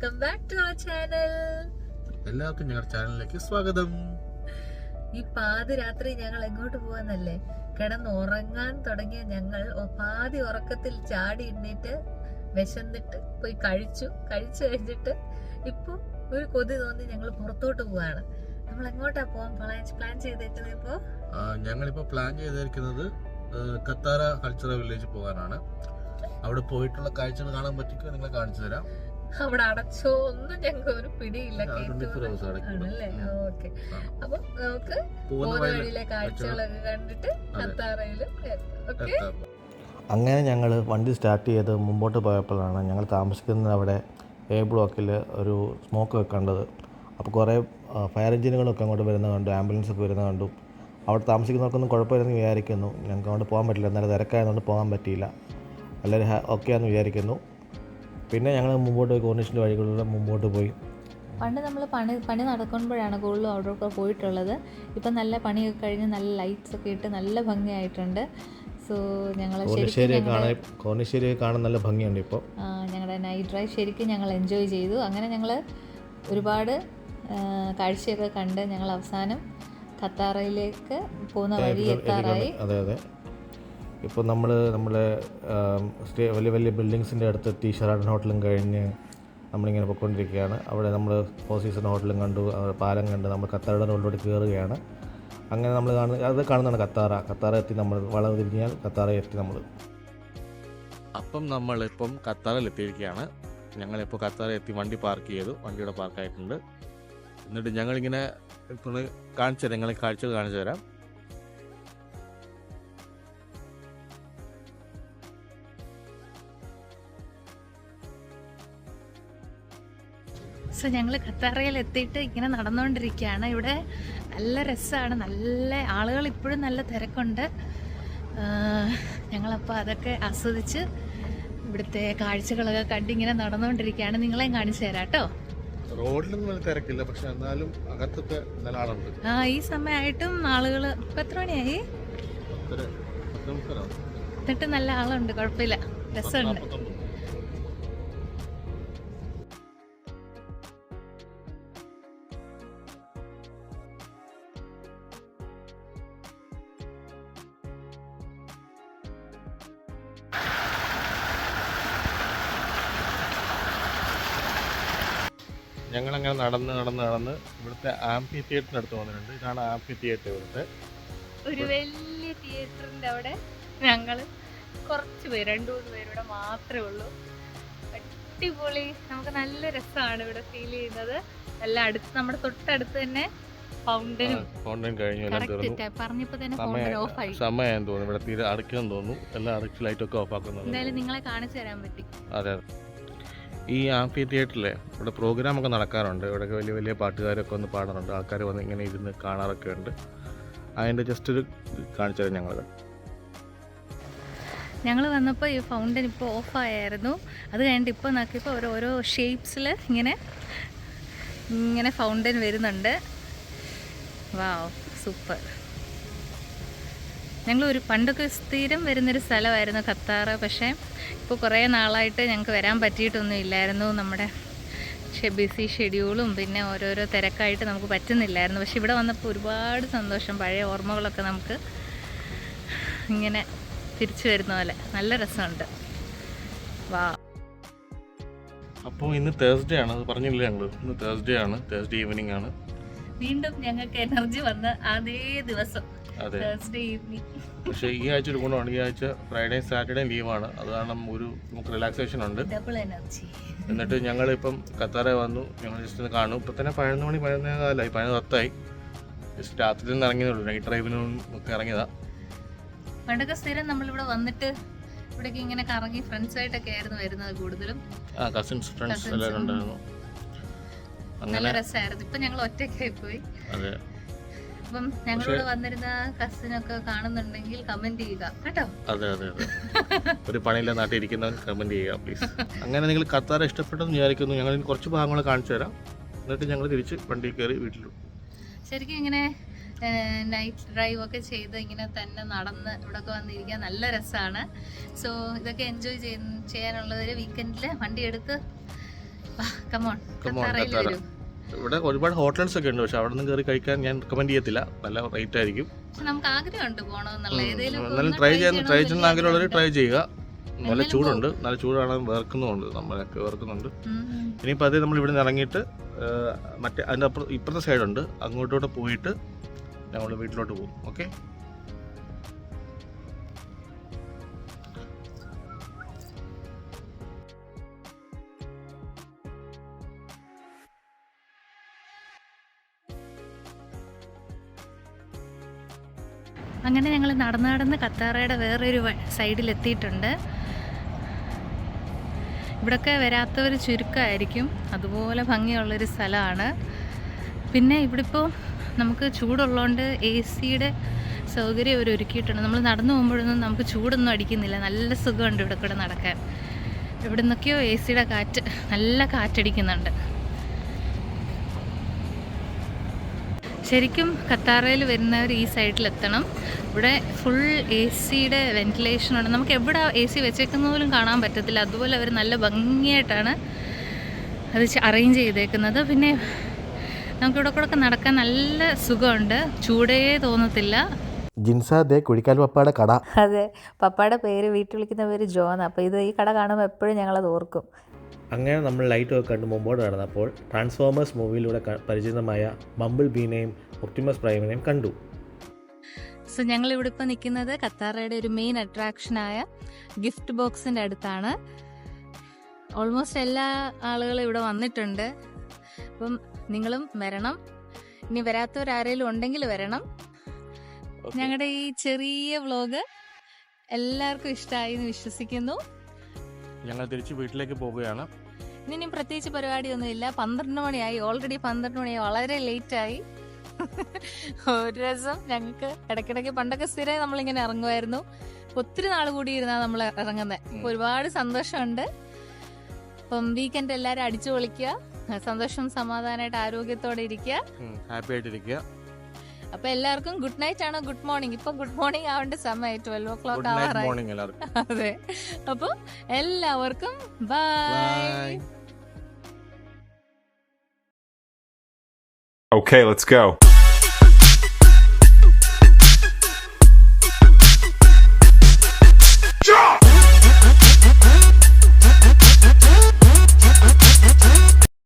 Welcome back to our channel. എല്ലാവർക്കും ഞങ്ങളുടെ ചാനലിലേക്ക് സ്വാഗതം. ഈ പാതിരാത്രി ഞങ്ങൾ എങ്ങോട്ട് പോവാന്നല്ലേ? കിടന്നുറങ്ങാൻ തുടങ്ങിയ ഞങ്ങൾ പാതി ഉറക്കത്തിൽ ചാടി എണ്ണീറ്റ് വിശന്നിട്ട് പോയി കഴിച്ചു കഴിഞ്ഞിട്ട് ഇപ്പൊ ഒരു കൊതി തോന്നി ഞങ്ങൾ പുറത്തോട്ട് പോവാണ്. നമ്മൾ എങ്ങോട്ടാ പോവാൻ പ്ലാൻ ചെയ്തേക്കുന്നത്? ഞങ്ങളിപ്പോ പ്ലാൻ ചെയ്തിരിക്കുന്നത് കത്താര കൾച്ചറൽ വില്ലേജ് പോകാനാണ്. അവിടെ പോയിട്ടുള്ള കാഴ്ചകൾ കാണാൻ പറ്റിക്കോ നിങ്ങളെ കാണിച്ചു തരാം. അവിടെ അടച്ചോ ഒന്നും ഞങ്ങൾക്ക് ഒരു പിടിയില്ല. ഓക്കെ, അപ്പൊ നമുക്ക് പോകുന്ന വഴിയിലെ കാഴ്ചകളൊക്കെ കണ്ടിട്ട് കത്താറയില്. അങ്ങനെ ഞങ്ങൾ വണ്ടി സ്റ്റാർട്ട് ചെയ്ത് മുമ്പോട്ട് പോയപ്പോഴാണ് ഞങ്ങൾ താമസിക്കുന്നത് അവിടെ എ ബ്ലോക്കിൽ ഒരു സ്മോക്ക് വെക്കേണ്ടത്. അപ്പോൾ കുറേ ഫയർ എഞ്ചിനുകളൊക്കെ അങ്ങോട്ട് വരുന്നത് കണ്ടു, ആംബുലൻസൊക്കെ വരുന്നത് കണ്ടു. അവിടെ താമസിക്കുന്നവർക്കൊന്നും കുഴപ്പമില്ലെന്ന് വിചാരിക്കുന്നു. ഞങ്ങൾക്ക് അങ്ങോട്ട് പോകാൻ പറ്റില്ല, എന്നാലും തിരക്കായതുകൊണ്ട് പോകാൻ പറ്റിയില്ല. എല്ലാവരും ഓക്കെയാണെന്ന് വിചാരിക്കുന്നു. പിന്നെ ഞങ്ങൾ മുമ്പോട്ട് പോയി കോർണിഷിൻ്റെ വഴികളിലൂടെ മുമ്പോട്ട് പോയി. പണ്ട് നമ്മൾ പണി നടക്കുമ്പോഴാണ് കൂടുതലും അവിടെയൊക്കെ പോയിട്ടുള്ളത്. ഇപ്പം നല്ല പണിയൊക്കെ കഴിഞ്ഞ് നല്ല ലൈറ്റ്സ് ഒക്കെ ഇട്ട് നല്ല ഭംഗിയായിട്ടുണ്ട്. സോ ഞങ്ങൾ കോർണിശ്ശേരിയെ കാണാൻ നല്ല ഭംഗിയുണ്ട്. ഇപ്പോൾ ഞങ്ങളുടെ നൈറ്റ് ഡ്രൈവ് ശരിക്കും ഞങ്ങൾ എൻജോയ് ചെയ്തു. അങ്ങനെ ഞങ്ങൾ ഒരുപാട് കാഴ്ചയൊക്കെ കണ്ട് ഞങ്ങൾ അവസാനം ഖത്താറയിലേക്ക് പോകുന്ന വഴി എത്താറായി. അതെ അതെ, ഇപ്പോൾ നമ്മളെ വലിയ വലിയ ബിൽഡിങ്സിൻ്റെ അടുത്തെത്തി. ഷെറാട്ടൺ ഹോട്ടലും കഴിഞ്ഞ് നമ്മളിങ്ങനെ പോയിക്കൊണ്ടിരിക്കുകയാണ്. അവിടെ നമ്മൾ ഫോർ സീസൺ ഹോട്ടലും കണ്ടു, പാലം കണ്ട് നമ്മൾ ഖത്താറയുടെ റോഡിലോട്ട് കയറുകയാണ്. അങ്ങനെ നമ്മൾ കാണുന്നതാണ് കത്താറ എത്തി. നമ്മൾ വളവ് തിരിഞ്ഞാൽ കത്താറ എത്തി നമ്മൾ. അപ്പം നമ്മളിപ്പം കത്താറയിൽ എത്തിയിരിക്കുകയാണ്. ഞങ്ങളിപ്പോൾ കത്താറ എത്തി വണ്ടി പാർക്ക് ചെയ്തു. വണ്ടിയുടെ പാർക്കായിട്ടുണ്ട്. എന്നിട്ട് ഞങ്ങളിങ്ങനെ കാണിച്ചു തരാം, ഞങ്ങൾ കാഴ്ചകൾ കാണിച്ചു തരാം. സോ ഞങ്ങൾ ഖത്താറയിൽ എത്തിയിട്ട് ഇങ്ങനെ നടന്നുകൊണ്ടിരിക്കുകയാണ്. ഇവിടെ നല്ല രസമാണ്, നല്ല ആളുകൾ, ഇപ്പോഴും നല്ല തിരക്കുണ്ട്. ഞങ്ങളപ്പോൾ അതൊക്കെ ആസ്വദിച്ച് ഇവിടുത്തെ കാഴ്ചകളൊക്കെ കണ്ടിങ്ങനെ നടന്നുകൊണ്ടിരിക്കുകയാണ്. നിങ്ങളെയും കാണിച്ചു തരാം കേട്ടോ. റോഡിലൊന്നും നല്ല തിരക്കില്ല, പക്ഷെ എന്നാലും അകത്തൊക്കെ നല്ല ആളുണ്ട്. ഈ സമയമായിട്ടും ആളുകൾ. ഇപ്പം എത്ര മണിയായി? എന്നിട്ട് നല്ല ആളുണ്ട്, കുഴപ്പമില്ല, രസമുണ്ട്. ഞങ്ങളങ്ങനെ നടന്ന് ഇവിടുത്തെ ആംഫി തിയേറ്ററിനടുത്ത് വന്നിട്ടുണ്ട്. ഇതാണ് ആംഫി തിയേറ്റർ. ഇവിടുത്തെ ഒരു വലിയ തിയേറ്ററിൻ്റെ അവിടെ ഞങ്ങൾ കുറച്ച് പേര്, 2-3 പേരുടെ മാത്രമേ ഉള്ളൂ. അടിപൊളി, നമുക്ക് നല്ല രസമാണ് ഇവിടെ ഫീൽ ചെയ്യുന്നത്. നല്ല അടുത്ത്, നമ്മുടെ തൊട്ടടുത്ത് തന്നെ ഫൗണ്ടൻ കഴിഞ്ഞു. പറഞ്ഞപ്പോൾ തന്നെ ഫൗണ്ടൻ ഓഫ് ആയി. സമയം തോന്നുന്നു ഇവിടെ തീരെ അടയ്ക്കാൻ തോന്നുന്നു. എല്ലാം അടച്ച് ലൈറ്റൊക്കെ ഓഫ് ആക്കുന്നത്. എന്തായാലും നിങ്ങളെ കാണിച്ചു തരാൻ പറ്റി. അതെ, ഈ ആംഫി തിയേറ്ററിൽ ഇവിടെ പ്രോഗ്രാമൊക്കെ നടക്കാറുണ്ട്. ഇവിടെയൊക്കെ വലിയ വലിയ പാട്ടുകാരൊക്കെ വന്ന് പാടാറുണ്ട്. ആൾക്കാർ വന്ന് ഇങ്ങനെ ഇരുന്ന് കാണാറൊക്കെ ഉണ്ട്. അതിൻ്റെ ജസ്റ്റ് ഒരു കാണിച്ചു തരാം. ഞങ്ങൾ വന്നപ്പോൾ ഈ ഫൗണ്ടൻ ഇപ്പോൾ ഓഫായിരുന്നു. അത് കഴിഞ്ഞിട്ട് ഇപ്പോൾ നോക്കിയപ്പോൾ ഓരോ ഷേപ്സിൽ ഇങ്ങനെ ഫൗണ്ടൻ വരുന്നുണ്ട്. വാവ്, സൂപ്പർ. ഞങ്ങൾ പണ്ടൊക്കെ സ്ഥിരം വരുന്നൊരു സ്ഥലമായിരുന്നു ഖത്താറ. പക്ഷേ ഇപ്പോൾ കുറേ നാളായിട്ട് ഞങ്ങൾക്ക് വരാൻ പറ്റിയിട്ടൊന്നും ഇല്ലായിരുന്നു. നമ്മുടെ ബിസി ഷെഡ്യൂളും പിന്നെ ഓരോരോ തിരക്കായിട്ട് നമുക്ക് പറ്റുന്നില്ലായിരുന്നു. പക്ഷെ ഇവിടെ വന്നപ്പോൾ ഒരുപാട് സന്തോഷം. പഴയ ഓർമ്മകളൊക്കെ നമുക്ക് ഇങ്ങനെ തിരിച്ചു വരുന്ന പോലെ നല്ല രസമുണ്ട്. വാ. അപ്പോൾ ഇന്ന് തേഴ്സ്ഡേ ആണ്, അത് പറഞ്ഞില്ല ഞങ്ങൾ. ഇന്ന് തേഴ്സ്ഡേ ആണ്, തേഴ്സ്ഡേ ഈവനിങ് ആണ്. വീണ്ടും ഞങ്ങൾക്ക് എനർജി വന്ന് അതേ ദിവസം അതെ, തേഴ്സ്ഡേ ഈവനിങ്. പക്ഷേ ഈ ആഴ്ച ഒരു ഗുണമാണ്, ഈ ആഴ്ച ഫ്രൈഡേ സാറ്റർഡേ ലീവാണ്. അത് കാരണം നമുക്ക് റിലാക്സേഷൻ ഉണ്ട്. Double energy. എന്നിട്ട് ഞങ്ങളിപ്പം ഖത്താറ വന്നു. ഞങ്ങൾ ജസ്റ്റ് ഒന്ന് കാണും. ഇപ്പം തന്നെ 11 മണി 11:15 11:10 ജസ്റ്റ് രാത്രിയിൽ നിന്ന് ഇറങ്ങിയതുള്ളൂ. നൈറ്റ് ഡ്രൈവിനും ഒക്കെ ഇറങ്ങിയതാ. പണ്ടൊക്കെ സ്ഥിരം നമ്മളിവിടെ വന്നിട്ട് ഇവിടേക്ക് ഇങ്ങനെ കറങ്ങി ഫ്രണ്ട്സായിട്ടൊക്കെ ആയിരുന്നു വരുന്നത് കൂടുതലും. കസിൻസ് ഫ്രണ്ട്സ് എല്ലാവരും ഉണ്ടായിരുന്നു. നല്ല രസമായിരുന്നു. ഇപ്പം ഞങ്ങൾ ഒറ്റയ്ക്കായി പോയി. അതെ, അപ്പം ഞങ്ങളോട് വന്നിരുന്ന കസിനൊക്കെ കാണുന്നുണ്ടെങ്കിൽ കമന്റ് ചെയ്യുക കേട്ടോ. അതെ അതെ അതെ, ഒരു പണിയില്ല നാട്ടിൽ ഇരിക്കുന്നവൻ കമന്റ് ചെയ്യുക പ്ലീസ്. അങ്ങനെ നിങ്ങൾ ഖത്താറ ഇഷ്ടപ്പെട്ടെന്ന് വിചാരിക്കുന്നു. ഞങ്ങൾ കുറച്ച് ഭാഗങ്ങൾ കാണിച്ചു തരാം. എന്നിട്ട് ഞങ്ങൾ തിരിച്ച് വണ്ടി കയറി വീട്ടിലും. ശരിക്കും ഇങ്ങനെ നൈറ്റ് ഡ്രൈവ് ഒക്കെ ചെയ്ത് ഇങ്ങനെ തന്നെ നടന്ന് ഇവിടെയൊക്കെ വന്നിരിക്കാൻ നല്ല രസമാണ്. സോ ഇതൊക്കെ എൻജോയ് ചെയ്യാനുള്ളവർ വീക്കെൻഡിൽ വണ്ടി എടുത്ത് കമോൺ Come on, കത്താറയിൽ കത്താറ. വരൂ. ഇവിടെ ഒരുപാട് ഹോട്ടൽസ് ഒക്കെ ഉണ്ട്, പക്ഷെ അവിടെ നിന്ന് കയറി കഴിക്കാൻ ഞാൻ റെക്കമെൻഡ് ചെയ്യത്തില്ല, നല്ല റേറ്റ് ആയിരിക്കും. പക്ഷെ നമുക്ക് ആഗ്രഹമുണ്ട് പോകണമെന്നുള്ള ഏതെങ്കിലും ഒക്കെ എന്നാലും ഒന്ന് ട്രൈ try ചെയ്യാൻ ചെയ്യണമെന്ന് ആഗ്രഹമുള്ളവർ ട്രൈ ചെയ്യുക. നല്ല എന്നാലും ചൂടുണ്ട്, നല്ല ചൂടാണ്, വേർക്കുന്നുണ്ട്, നമ്മളൊക്കെ വേർക്കുന്നുണ്ട്. ഉം. ഇനിയിപ്പോൾ അതേ നമ്മൾ ഇവിടെ നിന്ന് ഇറങ്ങിയിട്ട് മറ്റേ അതിൻ്റെ ഇപ്പുറത്തെ സൈഡുണ്ട്, അങ്ങോട്ടോട്ട് പോയിട്ട് ഞങ്ങൾ വീട്ടിലോട്ട് പോകും. ഓക്കെ, അങ്ങനെ ഞങ്ങൾ നടന്ന് കത്താറയുടെ വേറൊരു സൈഡിലെത്തിയിട്ടുണ്ട്. ഇവിടൊക്കെ വരാത്തവർ ചുരുക്കമായിരിക്കും, അതുപോലെ ഭംഗിയുള്ളൊരു സ്ഥലമാണ്. പിന്നെ ഇവിടെ ഇപ്പോൾ നമുക്ക് ചൂടുള്ളതുകൊണ്ട് AC-യുടെ സൗകര്യം അവർ ഒരുക്കിയിട്ടുണ്ട്. നമ്മൾ നടന്നു പോകുമ്പോഴൊന്നും നമുക്ക് ചൂടൊന്നും അടിക്കുന്നില്ല, നല്ല സുഖമുണ്ട് ഇവിടെ കൂടെ നടക്കാൻ. ഇവിടെ നിന്നൊക്കെയോ AC-യുടെ കാറ്റ്, നല്ല കാറ്റടിക്കുന്നുണ്ട്. ശരിക്കും കത്താറയിൽ വരുന്നവർ ഈ സൈഡിലെത്തണം. ഇവിടെ ഫുൾ AC-യുടെ വെന്റിലേഷനുണ്ട്. നമുക്ക് എവിടെ AC വെച്ചേക്കുന്ന പോലും കാണാൻ പറ്റത്തില്ല, അതുപോലെ അവർ നല്ല ഭംഗിയായിട്ടാണ് അത് അറേഞ്ച് ചെയ്തേക്കുന്നത്. പിന്നെ നമുക്കിവിടെ കൂടെ നടക്കാൻ നല്ല സുഖമുണ്ട്, ചൂടേ തോന്നത്തില്ല. ജിൻസ ദേ കുഴിക്കാൽ പപ്പായുടെ കട. അതെ, പപ്പയുടെ പേര് വീട്ടിൽ വിളിക്കുന്ന പേര് ജോന്ന്. അപ്പോൾ ഈ കട കാണുമ്പോൾ എപ്പോഴും ഞങ്ങളത് ഓർക്കും. അങ്ങനെ നമ്മൾ ലൈറ്റ് ഒക്കെ കണ്ട് മുമ്പോട്ട് നടന്നപ്പോൾ ട്രാൻസ്ഫോമേഴ്സ് മൂവിയിലൂടെ പരിചിതമായ ബംബിൾ ബീനെയും ഒപ്റ്റിമസ് പ്രൈമിനെയും കണ്ടു. സോ ഞങ്ങളിവിടെ ഇപ്പോൾ നിൽക്കുന്നത് കത്താറയുടെ ഒരു മെയിൻ അട്രാക്ഷനായ ഗിഫ്റ്റ് ബോക്സിൻ്റെ അടുത്താണ്. ഓൾമോസ്റ്റ് എല്ലാ ആളുകളും ഇവിടെ വന്നിട്ടുണ്ട്. അപ്പം നിങ്ങളും വരണം. ഇനി വരാത്തവരാരേലും ഉണ്ടെങ്കിൽ വരണം. ഞങ്ങളുടെ ഈ ചെറിയ വ്ലോഗ് എല്ലാവർക്കും ഇഷ്ടമായി എന്ന് വിശ്വസിക്കുന്നു. ഞങ്ങൾ തിരിച്ച് വീട്ടിലേക്ക് പോവുകയാണ്. ഇനി പ്രത്യേകിച്ച് പരിപാടിയൊന്നുമില്ല. 12 മണിയായി, ഓൾറെഡി 12 മണിയായി, വളരെ ലേറ്റായി. ഒരു രസം ഞങ്ങൾക്ക് ഇടയ്ക്കിടയ്ക്ക് പണ്ടൊക്കെ സ്ഥിരം നമ്മളിങ്ങനെ ഇറങ്ങുമായിരുന്നു. ഒത്തിരി നാൾ കൂടി ഇരുന്നാ നമ്മൾ ഇറങ്ങുന്നത്. അപ്പോൾ ഒരുപാട് സന്തോഷമുണ്ട്. അപ്പം വീക്കെൻഡ് എല്ലാവരും അടിച്ചു പൊളിക്കുക, സന്തോഷം സമാധാനമായിട്ട് ആരോഗ്യത്തോടെ ഇരിക്കുക, ഹാപ്പി ആയിട്ടിരിക്കുക. അപ്പൊ എല്ലാവർക്കും ഗുഡ് നൈറ്റ് ആണോ ഗുഡ് മോർണിംഗ്? ഇപ്പൊ ഗുഡ് മോർണിംഗ് ആവേണ്ട സമയം 12 o'clock Good night ആവാറായി. morning എല്ലാവർക്കും. അതെ, അപ്പൊ എല്ലാവർക്കും by. Bye. Okay, let's go.